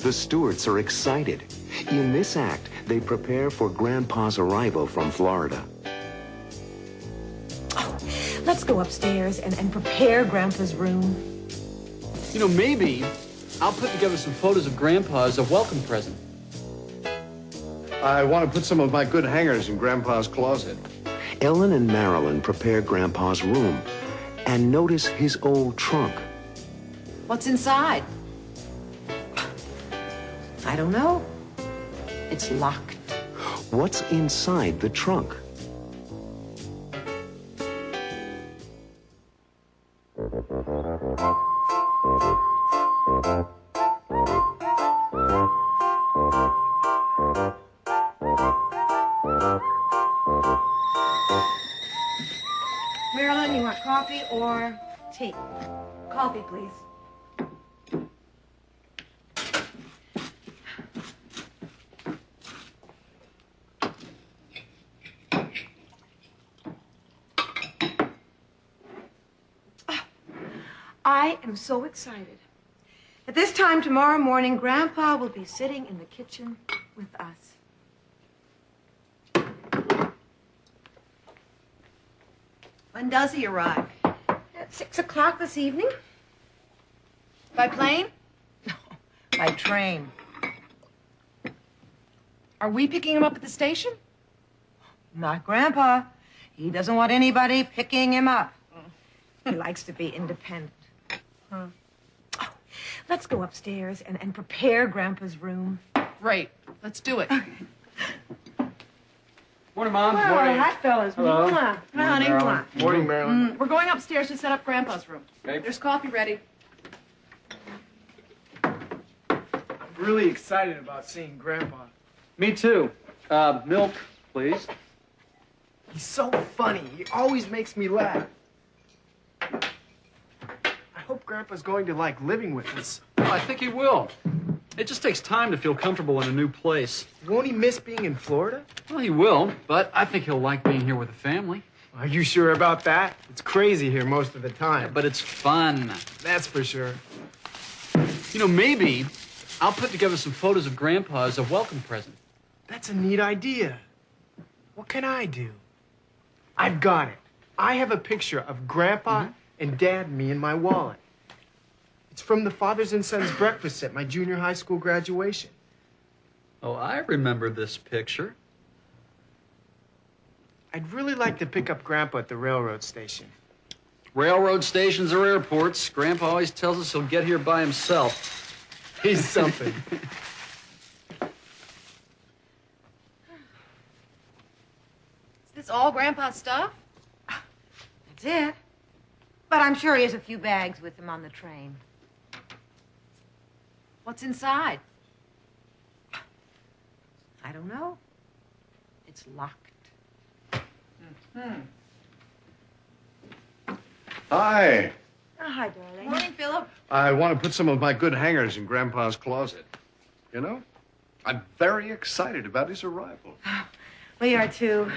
The Stewarts are excited. In this act, they prepare for Grandpa's arrival from Florida. Oh, let's go upstairs and prepare Grandpa's room. You know, maybe I'll put together some photos of Grandpa as a welcome present. I want to put some of my good hangers in Grandpa's closet. Ellen and Marilyn prepare Grandpa's room and notice his old trunk. What's inside? I don't know. It's locked. What's inside the trunk? Marilyn, you want coffee or tea? Coffee, please. I am so excited. At this time tomorrow morning, Grandpa will be sitting in the kitchen with us. When does he arrive? At 6 o'clock this evening. By plane? No, by train. Are we picking him up at the station? Not Grandpa. He doesn't want anybody picking him up. He likes to be independent. Oh, let's go upstairs and prepare Grandpa's room. Great. Let's do it. Morning, Mom. Well, Morning. that fella's. Hello. Mwah. Honey, mwah. Morning, Marilyn. We're going upstairs to set up Grandpa's room. Okay. There's coffee ready. I'm really excited about seeing Grandpa. Me too. Milk, please. He's so funny. He always makes me laugh. I hope Grandpa's going to like living with us. Well, I think he will. It just takes time to feel comfortable in a new place. Won't he miss being in Florida? Well, he will, but I think he'll like being here with the family. Are you sure about that? It's crazy here most of the time. But it's fun. That's for sure. You know, maybe I'll put together some photos of Grandpa as a welcome present. That's a neat idea. What can I do? I've got it. I have a picture of Grandpa and Dad and me in my wallet. It's from the Fathers and Sons breakfast at my junior high school graduation. Oh, I remember this picture. I'd really like to pick up Grandpa at the railroad station. Railroad stations or airports, Grandpa always tells us he'll get here by himself. He's something. Is this all Grandpa's stuff? That's it. But I'm sure he has a few bags with him on the train. What's inside? I don't know. It's locked. Hi. Oh, hi, darling. Morning, Philip. I want to put some of my good hangers in Grandpa's closet. You know, I'm very excited about his arrival. We are too.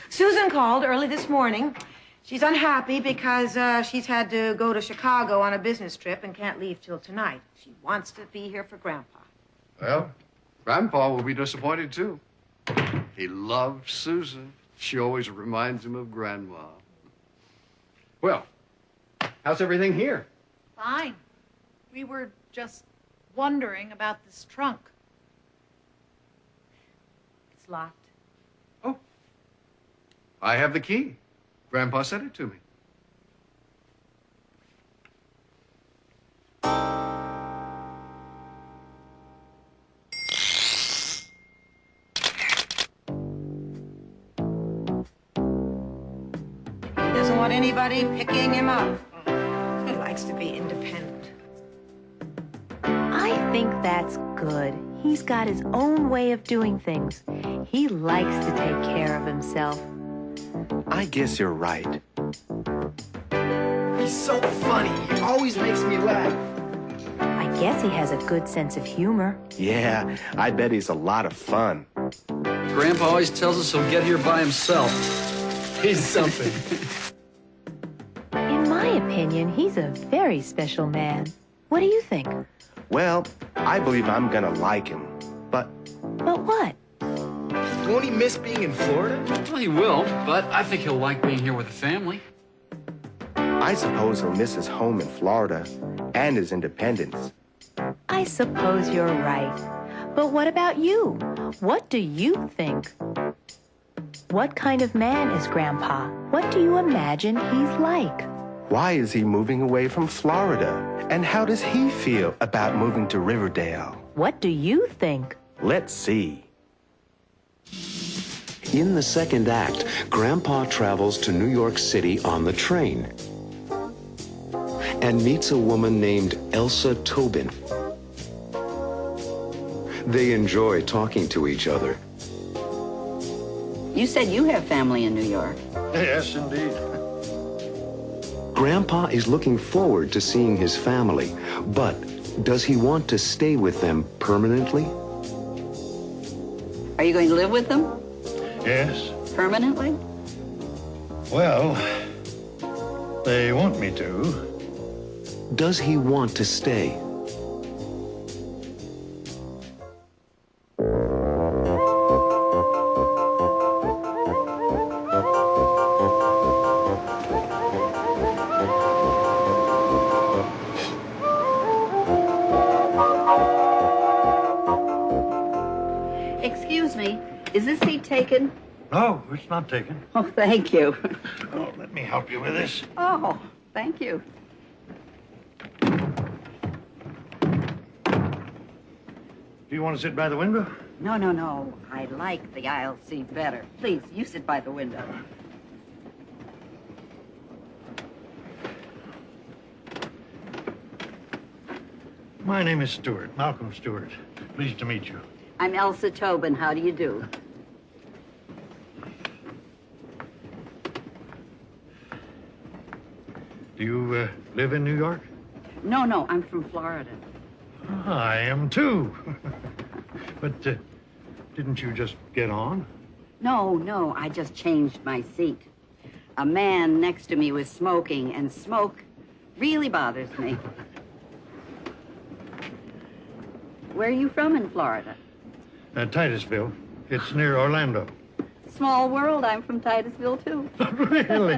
Susan called early this morning. She's unhappy because she's had to go to Chicago on a business trip and can't leave till tonight. She wants to be here for Grandpa. Well, Grandpa will be disappointed, too. He loves Susan. She always reminds him of Grandma. Well, how's everything here? Fine. We were just wondering about this trunk. It's locked. Oh, I have the key. Grandpa sent it to me. He doesn't want anybody picking him up. He likes to be independent. I think that's good. He's got his own way of doing things. He likes to take care of himself. I guess you're right. He's so funny. He always makes me laugh. I guess he has a good sense of humor. Yeah, I bet he's a lot of fun. Grandpa always tells us he'll get here by himself. He's something. In my opinion, he's a very special man. What do you think? Well, I believe I'm gonna like him. But But what? Won't he miss being in Florida? Well, he will, but I think he'll like being here with the family. I suppose he'll miss his home in Florida and his independence. I suppose you're right. But what about you? What do you think? What kind of man is Grandpa? What do you imagine he's like? Why is he moving away from Florida? And how does he feel about moving to Riverdale? What do you think? Let's see. In the second act, Grandpa travels to New York City on the train and meets a woman named Elsa Tobin. They enjoy talking to each other. You said you have family in New York. Yes, indeed. Grandpa is looking forward to seeing his family, but does he want to stay with them permanently? Are you going to live with them Yes. permanently? Well, they want me to. Does he want to stay? Excuse me, is this seat taken? No, it's not taken. Oh, thank you. Oh, let me help you with this. Oh, thank you. Do you want to sit by the window? No, no, no. I like the aisle seat better. Please, you sit by the window. My name is Stewart, Malcolm Stewart. Pleased to meet you. I'm Elsa Tobin. How do you do? Do you live in New York? No, no, I'm from Florida. I am too. But didn't you just get on? No, no, I just changed my seat. A man next to me was smoking, and smoke really bothers me. Where are you from in Florida? Titusville. It's near Orlando. Small world. I'm from Titusville, too. Really?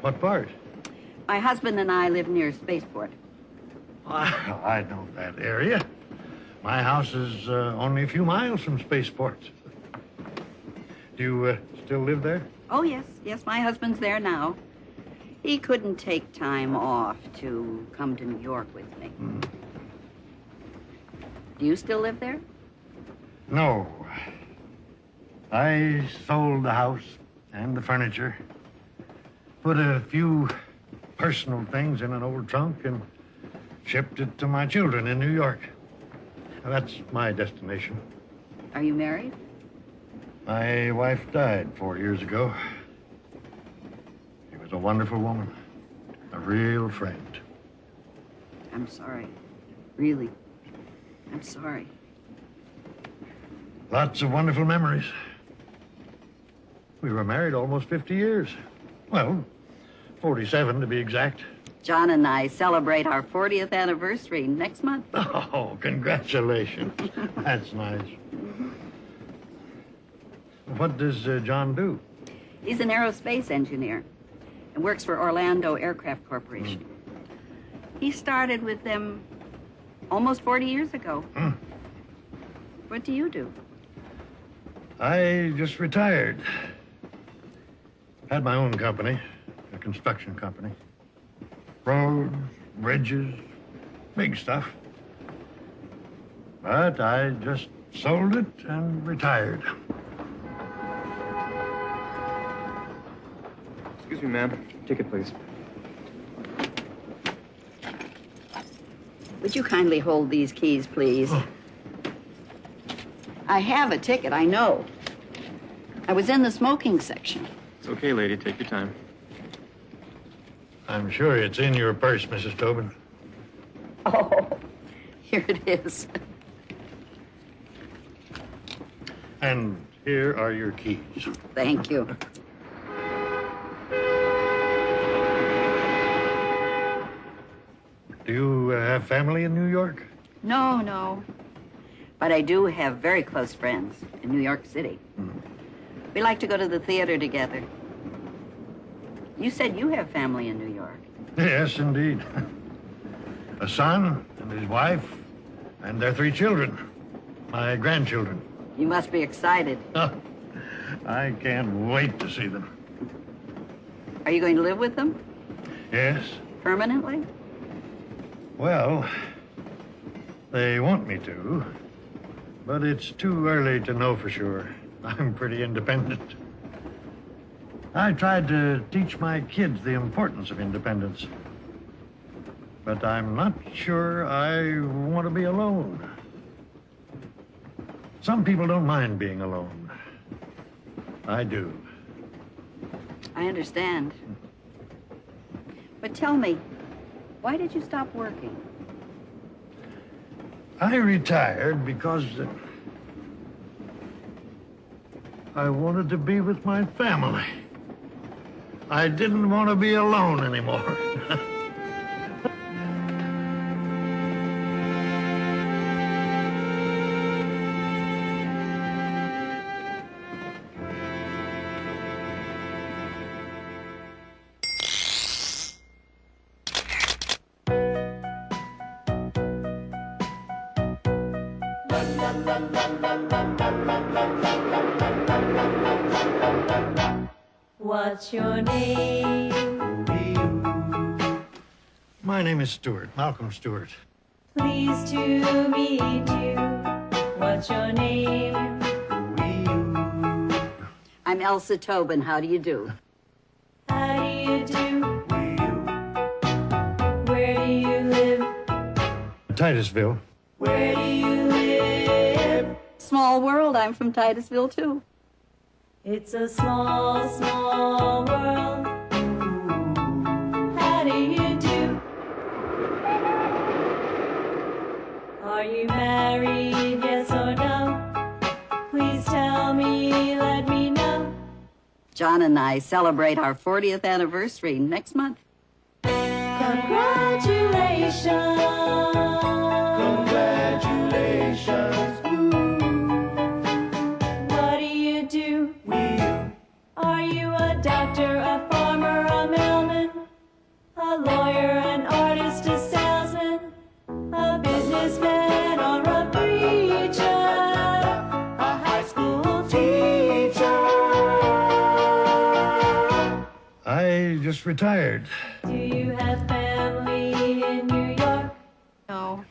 What part? My husband and I live near Spaceport. I know that area. My house is only a few miles from Spaceport. Do you still live there? Oh, yes. Yes, my husband's there now. He couldn't take time off to come to New York with me. Do you still live there? No. I sold the house and the furniture, put a few personal things in an old trunk, and shipped it to my children in New York. That's my destination. Are you married? My wife died 4 years ago. She was a wonderful woman, a real friend. I'm sorry. Really. I'm sorry. Lots of wonderful memories. We were married almost 50 years. Well, 47 to be exact. John and I celebrate our 40th anniversary next month. Oh, congratulations. That's nice. What does John do? He's an aerospace engineer and works for Orlando Aircraft Corporation. He started with them almost 40 years ago. What do you do? I just retired. Had my own company, a construction company. Roads, bridges, big stuff. But I just sold it and retired. Excuse me, ma'am. Ticket, please. Would you kindly hold these keys, please? I have a ticket, I know. I was in the smoking section. It's okay, lady. Take your time. I'm sure it's in your purse, Mrs. Tobin. Oh, here it is. And here are your keys. Thank you. Do you have family in New York? No, no. But I do have very close friends in New York City. We like to go to the theater together. You said you have family in New York. Yes, indeed. A son and his wife and their 3 children, my grandchildren. You must be excited. I can't wait to see them. Are you going to live with them? Yes. Permanently? Well, they want me to, but it's too early to know for sure. I'm pretty independent. I tried to teach my kids the importance of independence, but I'm not sure I want to be alone. Some people don't mind being alone. I do. I understand. But tell me, why did you stop working? I retired because I wanted to be with my family. I didn't want to be alone anymore. What's your name? My name is Stewart, Malcolm Stewart. Pleased to meet you. What's your name? I'm Elsa Tobin. How do you do? How do you do? Where do you live? Titusville. Where do you live? Small world. I'm from Titusville, too. It's a small, small world. How do you do? Are you married, yes or no? Please tell me, let me know. John and I celebrate our 40th anniversary next month. Congratulations. Congratulations. What do you do? Are you a doctor, a farmer, a mailman, a lawyer, an artist, a salesman, a businessman, or a preacher, a high school teacher? I just retired. Do you have family in New York? No.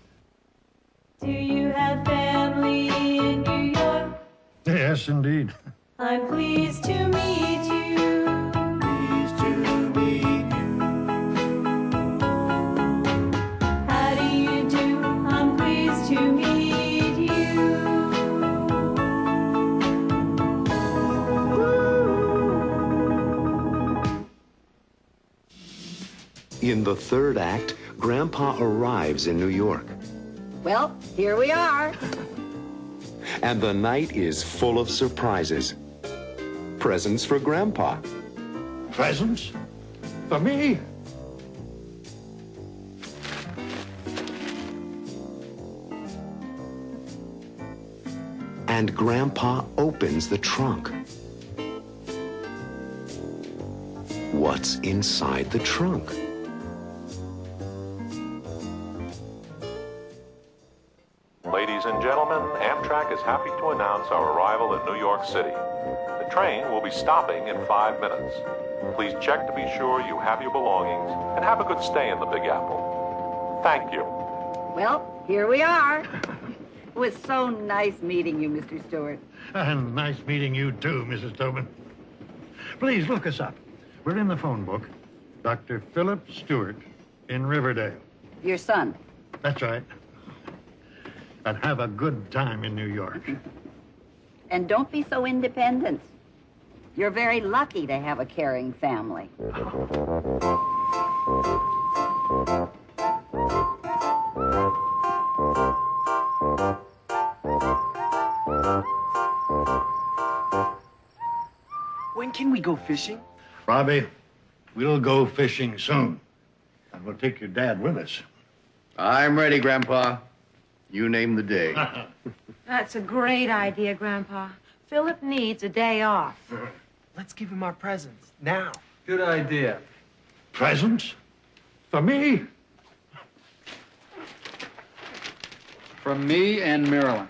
Do you have family in New York? Yes, indeed. I'm pleased to meet you. Pleased to meet you. How do you do? I'm pleased to meet you. In the third act, Grandpa arrives in New York, Well, here we are. and the night is full of surprises. Presents for Grandpa. Presents? For me? And Grandpa opens the trunk. What's inside the trunk? Ladies and gentlemen, Amtrak is happy to announce our arrival in New York City. The train will be stopping in 5 minutes. Please check to be sure you have your belongings and have a good stay in the Big Apple. Thank you. Well, here we are. It was so nice meeting you, Mr. Stewart. And nice meeting you too, Mrs. Tobin. Please look us up. We're in the phone book. Dr. Philip Stewart in Riverdale. Your son. That's right. And have a good time in New York. And don't be so independent. You're very lucky to have a caring family. When can we go fishing? Robbie, we'll go fishing soon. And we'll take your dad with us. I'm ready, Grandpa. You name the day. That's a great idea, Grandpa. Philip needs a day off. Let's give him our presents now. Good idea. Presents? For me? From me and Marilyn.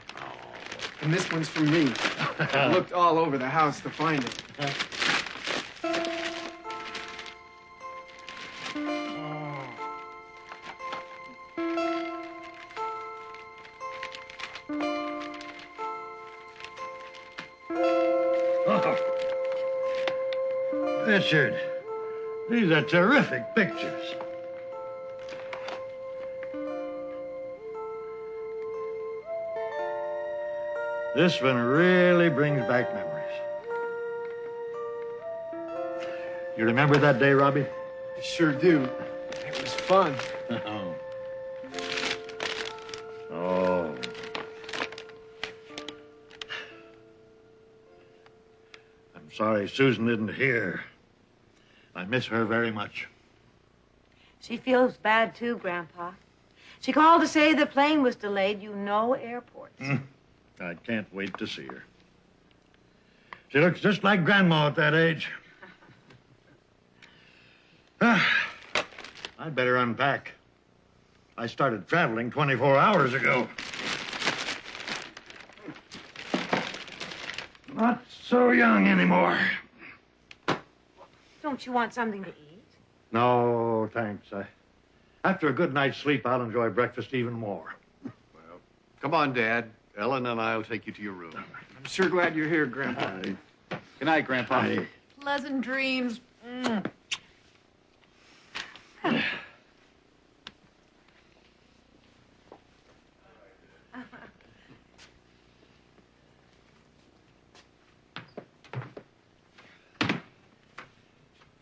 And this one's from me. I looked all over the house to find it. Richard, these are terrific pictures. This one really brings back memories. You remember that day, Robbie? I sure do. It was fun. Oh. I'm sorry Susan isn't here. I miss her very much. She feels bad, too, Grandpa. She called to say the plane was delayed. You know airports. I can't wait to see her. She looks just like Grandma at that age. I'd better unpack. I started traveling 24 hours ago. Not so young anymore. Don't you want something to eat? No, thanks. After a good night's sleep, I'll enjoy breakfast even more. Well, come on, Dad. Ellen and I'll take you to your room. I'm sure glad you're here, Grandpa. Good night, Grandpa. Pleasant dreams.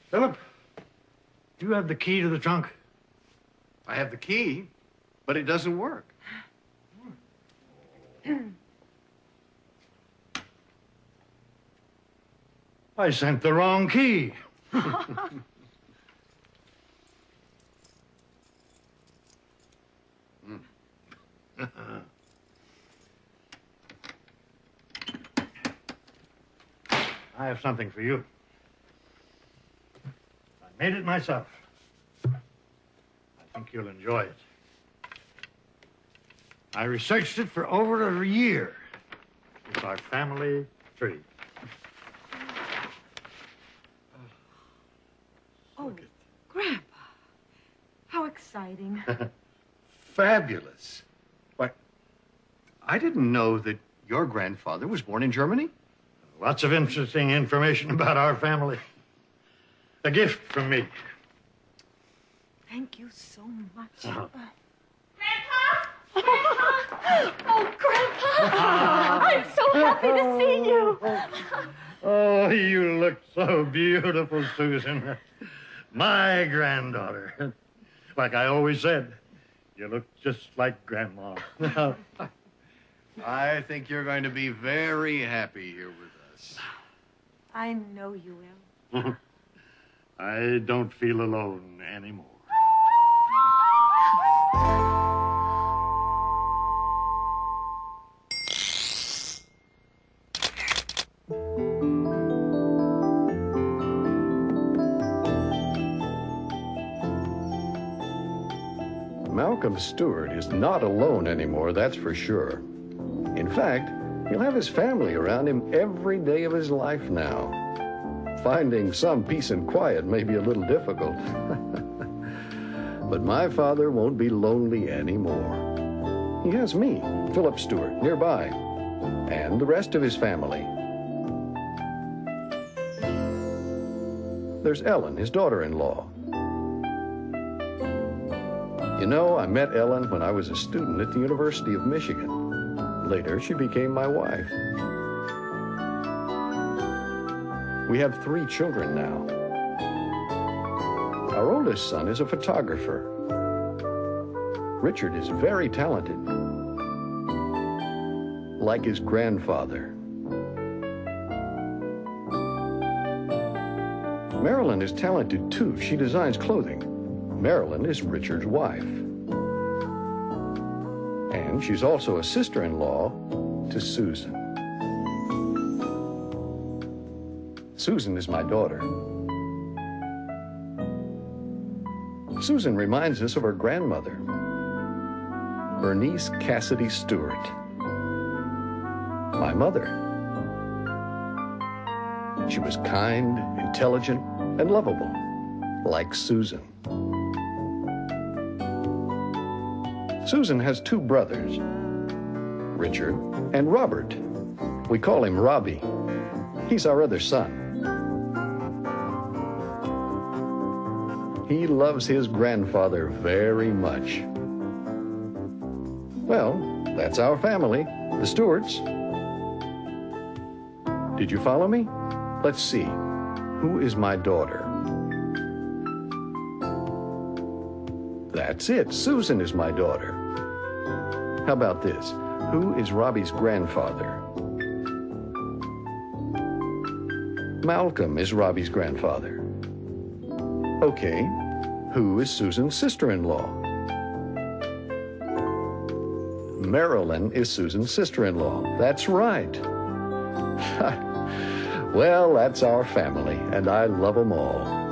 Philip, do you have the key to the trunk? I have the key, but it doesn't work. I sent the wrong key. I have something for you. I made it myself. I think you'll enjoy it. I researched it for over a year. It's our family tree. Oh, Grandpa. How exciting. Fabulous. But I didn't know that your grandfather was born in Germany. Lots of interesting information about our family. A gift from me. Thank you so much. Grandpa! Oh, Grandpa! I'm so happy to see you. Oh, you look so beautiful, Susan. My granddaughter. Like I always said, you look just like Grandma. I think you're going to be very happy here with us. I know you will. I don't feel alone anymore. Malcolm Stewart is not alone anymore, that's for sure. In fact, he'll have his family around him every day of his life now. Finding some peace and quiet may be a little difficult. But my father won't be lonely anymore. He has me, Philip Stewart, nearby, and the rest of his family. There's Ellen, his daughter-in-law. You know, I met Ellen when I was a student at the University of Michigan. Later, she became my wife. We have 3 children now. Our oldest son is a photographer. Richard is very talented, like his grandfather. Marilyn is talented too. She designs clothing. Marilyn is Richard's wife. And she's also a sister-in-law to Susan. Susan is my daughter. Susan reminds us of her grandmother, Bernice Cassidy Stewart, my mother. She was kind, intelligent, and lovable, like Susan. Susan has two brothers, Richard and Robert. We call him Robbie. He's our other son. He loves his grandfather very much. Well, that's our family, the Stewarts. Did you follow me? Let's see. Who is my daughter? That's it. Susan is my daughter. How about this? Who is Robbie's grandfather? Malcolm is Robbie's grandfather. Okay. Who is Susan's sister-in-law? Marilyn is Susan's sister-in-law. That's right. Well, that's our family, and I love them all.